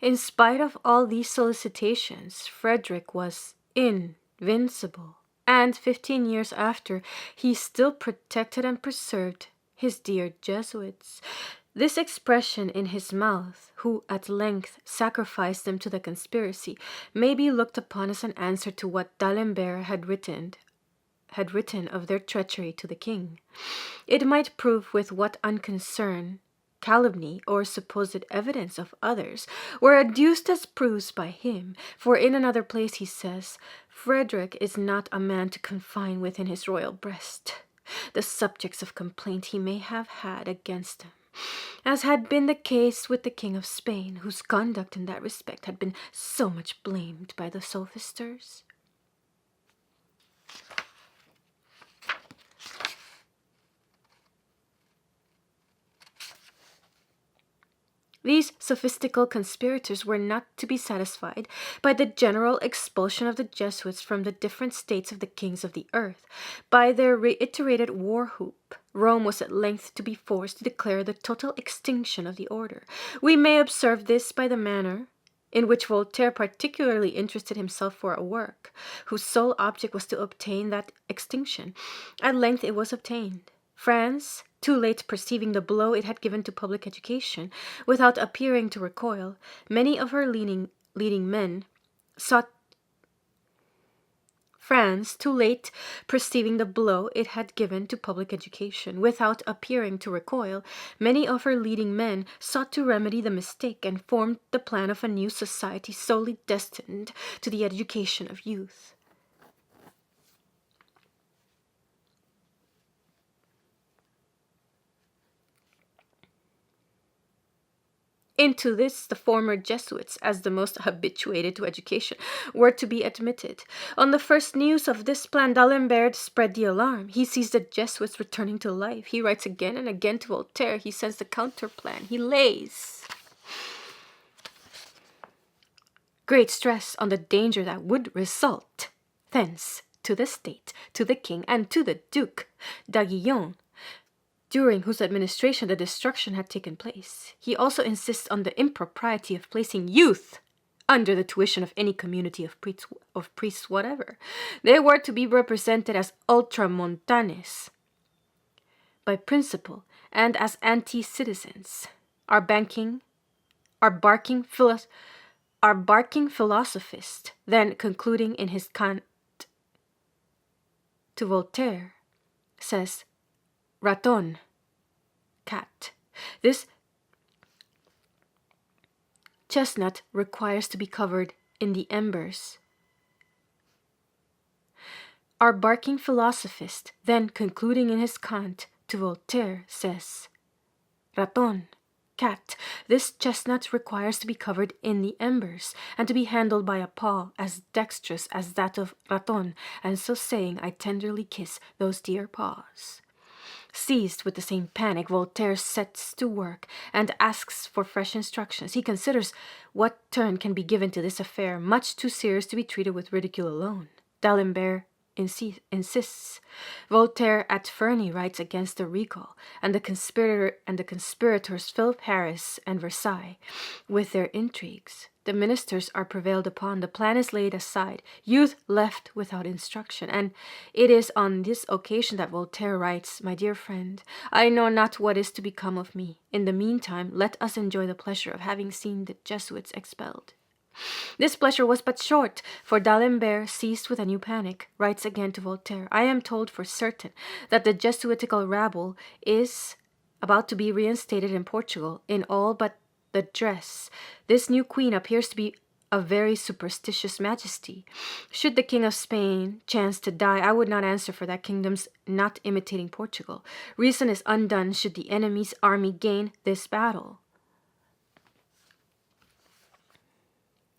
In spite of all these solicitations, Frederick was invincible, and 15 years after, he still protected and preserved his dear Jesuits. This expression in his mouth, who at length sacrificed them to the conspiracy, may be looked upon as an answer to what D'Alembert had written of their treachery to the king. It might prove with what unconcern calumny or supposed evidence of others were adduced as proofs by him, for in another place he says, Frederick is not a man to confine within his royal breast the subjects of complaint he may have had against him, as had been the case with the King of Spain, whose conduct in that respect had been so much blamed by the sophisters. These sophistical conspirators were not to be satisfied by the general expulsion of the Jesuits from the different states of the kings of the earth. By their reiterated war whoop, Rome was at length to be forced to declare the total extinction of the order. We may observe this by the manner in which Voltaire particularly interested himself for a work, whose sole object was to obtain that extinction. At length it was obtained. France, too late perceiving the blow it had given to public education, without appearing to recoil, many of her leading men sought France, too late perceiving the blow it had given to public education, without appearing to recoil, many of her leading men sought to remedy the mistake and formed the plan of a new society solely destined to the education of youth. Into this the former Jesuits, as the most habituated to education, were to be admitted. On the first news of this plan, D'Alembert spread the alarm. He sees the Jesuits returning to life. He writes again and again to Voltaire. He sends the counter-plan. He lays great stress on the danger that would result thence to the state, to the king, and to the Duc d'Aiguillon, during whose administration the destruction had taken place. He also insists on the impropriety of placing youth under the tuition of any community of priests whatever. They were to be represented as ultramontanes by principle and as anti-citizens. Our barking philosophist, then concluding in his cant to Voltaire, says, Raton, cat. This chestnut requires to be covered in the embers. Our barking philosophist, then concluding in his cant to Voltaire, says, Raton, cat. This chestnut requires to be covered in the embers, and to be handled by a paw as dexterous as that of Raton, and so saying, I tenderly kiss those dear paws. Seized with the same panic, Voltaire sets to work and asks for fresh instructions. He considers what turn can be given to this affair, much too serious to be treated with ridicule alone. D'Alembert insists. Voltaire at Ferney writes against the recall, and the conspirators fill Paris and Versailles with their intrigues. The ministers are prevailed upon, the plan is laid aside, youth left without instruction, and it is on this occasion that Voltaire writes, My dear friend, I know not what is to become of me. In the meantime, let us enjoy the pleasure of having seen the Jesuits expelled. This pleasure was but short, for D'Alembert, seized with a new panic, writes again to Voltaire, I am told for certain that the Jesuitical rabble is about to be reinstated in Portugal in all but the dress. This new queen appears to be a very superstitious majesty. Should the King of Spain chance to die, I would not answer for that kingdom's not imitating Portugal. Reason is undone should the enemy's army gain this battle.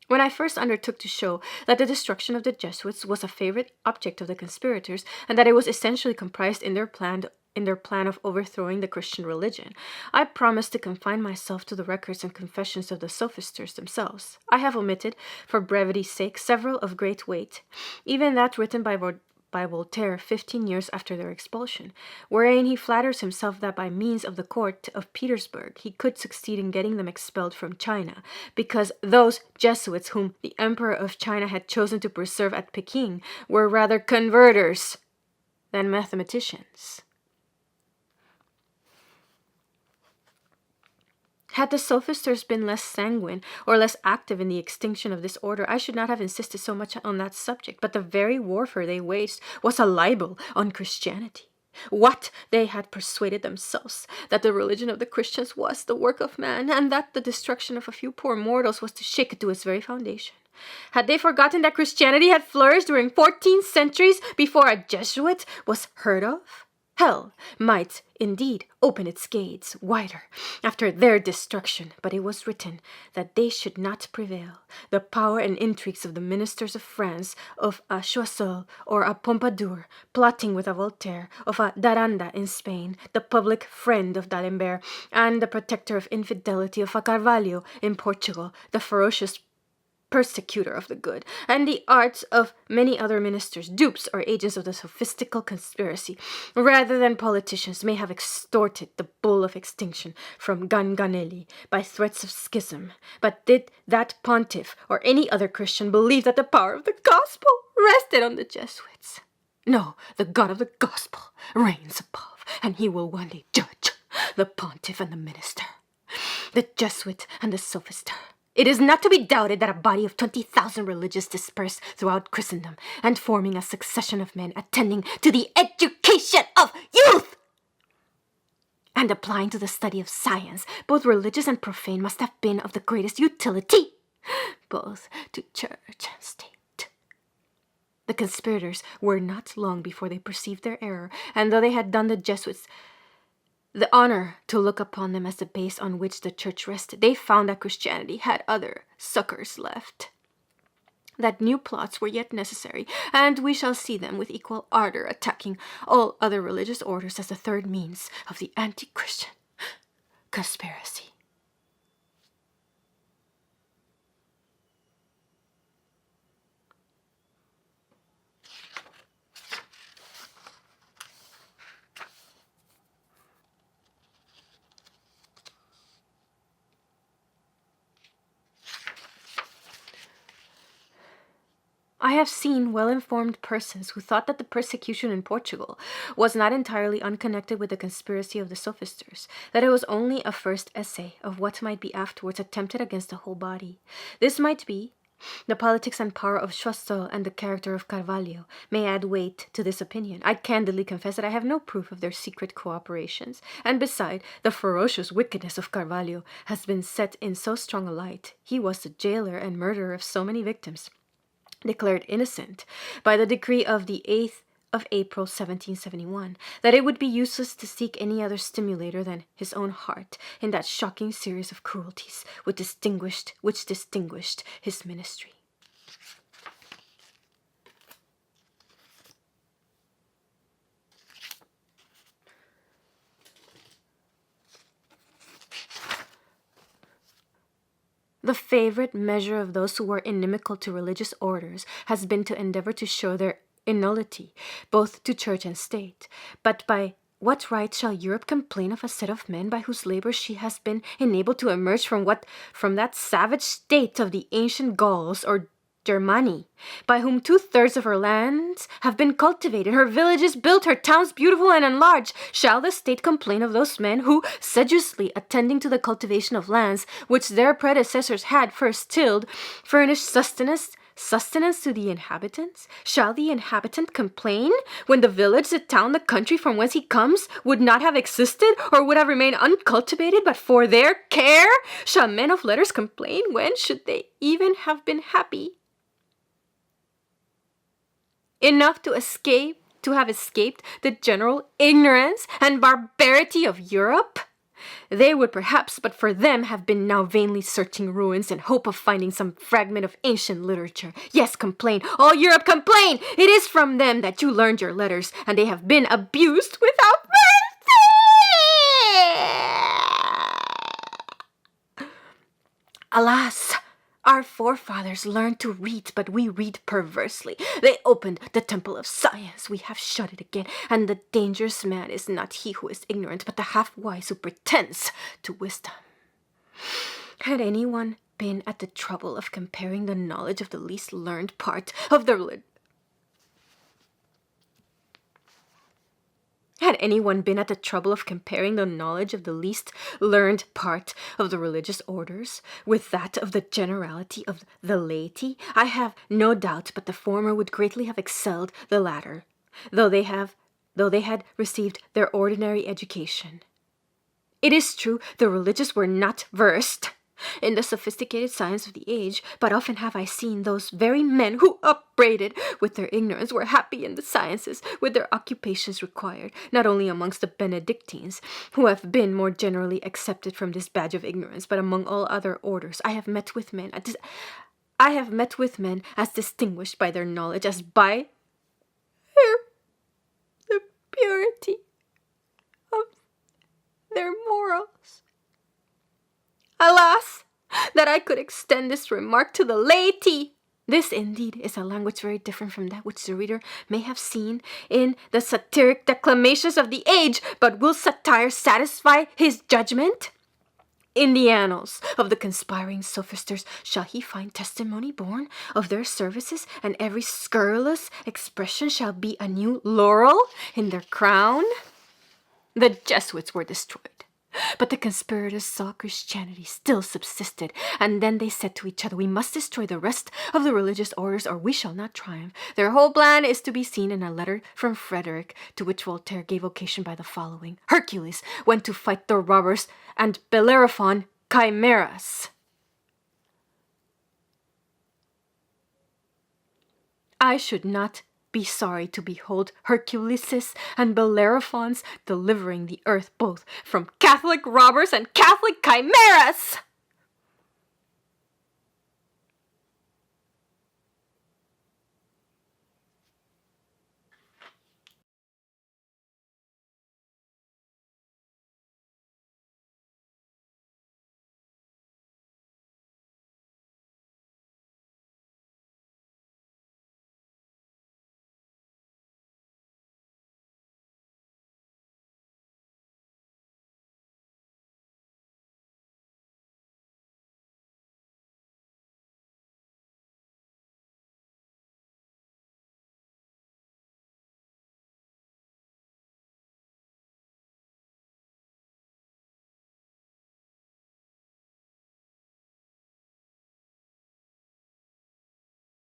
When I first undertook to show that the destruction of the Jesuits was a favorite object of the conspirators, and that it was essentially comprised in their plan of overthrowing the Christian religion, I promised to confine myself to the records and confessions of the sophisters themselves. I have omitted, for brevity's sake, several of great weight, even that written by by Voltaire 15 years after their expulsion, wherein he flatters himself that by means of the court of Petersburg he could succeed in getting them expelled from China, because those Jesuits whom the Emperor of China had chosen to preserve at Peking were rather converters than mathematicians. Had the sophisters been less sanguine or less active in the extinction of this order, I should not have insisted so much on that subject, but the very warfare they waged was a libel on Christianity. What they had persuaded themselves, that the religion of the Christians was the work of man, and that the destruction of a few poor mortals was to shake it to its very foundation. Had they forgotten that Christianity had flourished during 14 centuries before a Jesuit was heard of? Hell might indeed open its gates wider after their destruction, but it was written that they should not prevail. The power and intrigues of the ministers of France, of a Choiseul or a Pompadour, plotting with a Voltaire, of a D'Aranda in Spain, the public friend of D'Alembert, and the protector of infidelity of a Carvalho in Portugal, the ferocious persecutor of the good, and the arts of many other ministers, dupes or agents of the sophistical conspiracy, rather than politicians, may have extorted the bull of extinction from Ganganelli by threats of schism. But did that pontiff or any other Christian believe that the power of the gospel rested on the Jesuits? No, the God of the gospel reigns above, and he will one day judge the pontiff and the minister, the Jesuit and the sophister. It is not to be doubted that a body of 20,000 religious dispersed throughout Christendom, and forming a succession of men attending to the education of youth, and applying to the study of science, both religious and profane, must have been of the greatest utility, both to church and state. The conspirators were not long before they perceived their error, and though they had done the Jesuits the honor to look upon them as the base on which the church rested, they found that Christianity had other succors left, that new plots were yet necessary, and we shall see them with equal ardor attacking all other religious orders as the third means of the anti-Christian conspiracy. I have seen well-informed persons who thought that the persecution in Portugal was not entirely unconnected with the conspiracy of the sophisters, that it was only a first essay of what might be afterwards attempted against the whole body. This might be. The politics and power of Choiseul and the character of Kaivalya may add weight to this opinion. I candidly confess that I have no proof of their secret cooperations, and beside, the ferocious wickedness of Carvalho has been set in so strong a light. He was the jailer and murderer of so many victims, declared innocent by the decree of the 8th of April 1771, that it would be useless to seek any other stimulator than his own heart in that shocking series of cruelties which distinguished his ministry. The favorite measure of those who were inimical to religious orders has been to endeavor to show their innullity, both to church and state. But by what right shall Europe complain of a set of men by whose labors she has been enabled to emerge from that savage state of the ancient Gauls or Germani, by whom 2/3 of her lands have been cultivated, her villages built, her towns beautiful and enlarged? Shall the state complain of those men who, sedulously attending to the cultivation of lands which their predecessors had first tilled, furnished sustenance to the inhabitants? Shall the inhabitant complain when the village, the town, the country from whence he comes would not have existed, or would have remained uncultivated but for their care? Shall men of letters complain when should they even have been happy enough to have escaped the general ignorance and barbarity of Europe? They would perhaps, but for them, have been now vainly searching ruins in hope of finding some fragment of ancient literature. Yes, complain, all Europe complain! It is from them that you learned your letters, and they have been abused without mercy! Alas, Our forefathers learned to read, but we read perversely. They opened the temple of science, we have shut it again, and the dangerous man is not he who is ignorant, but the half-wise who pretends to wisdom. Had anyone been at the trouble of comparing the knowledge of the least learned part of the religion? Had anyone been at the trouble of comparing the knowledge of the least learned part of the religious orders with that of the generality of the laity? I have no doubt but the former would greatly have excelled the latter, though they had received their ordinary education. It is true the religious were not versed in the sophisticated science of the age, but often have I seen those very men who, upbraided with their ignorance, were happy in the sciences, with their occupations required, not only amongst the Benedictines, who have been more generally accepted from this badge of ignorance, but among all other orders. I have met with men as distinguished by their knowledge as by the purity of their morals. Alas, that I could extend this remark to the laity! This, indeed, is a language very different from that which the reader may have seen in the satiric declamations of the age, but will satire satisfy his judgment? In the annals of the conspiring sophisters shall he find testimony born of their services, and every scurrilous expression shall be a new laurel in their crown? The Jesuits were destroyed, but the conspirators saw Christianity still subsisted, and then they said to each other, we must destroy the rest of the religious orders or we shall not triumph. Their whole plan is to be seen in a letter from Frederick, to which Voltaire gave occasion by the following. Hercules went to fight the robbers, and Bellerophon chimeras. I should not be sorry to behold Herculeses and Bellerophons delivering the earth both from Catholic robbers and Catholic chimeras.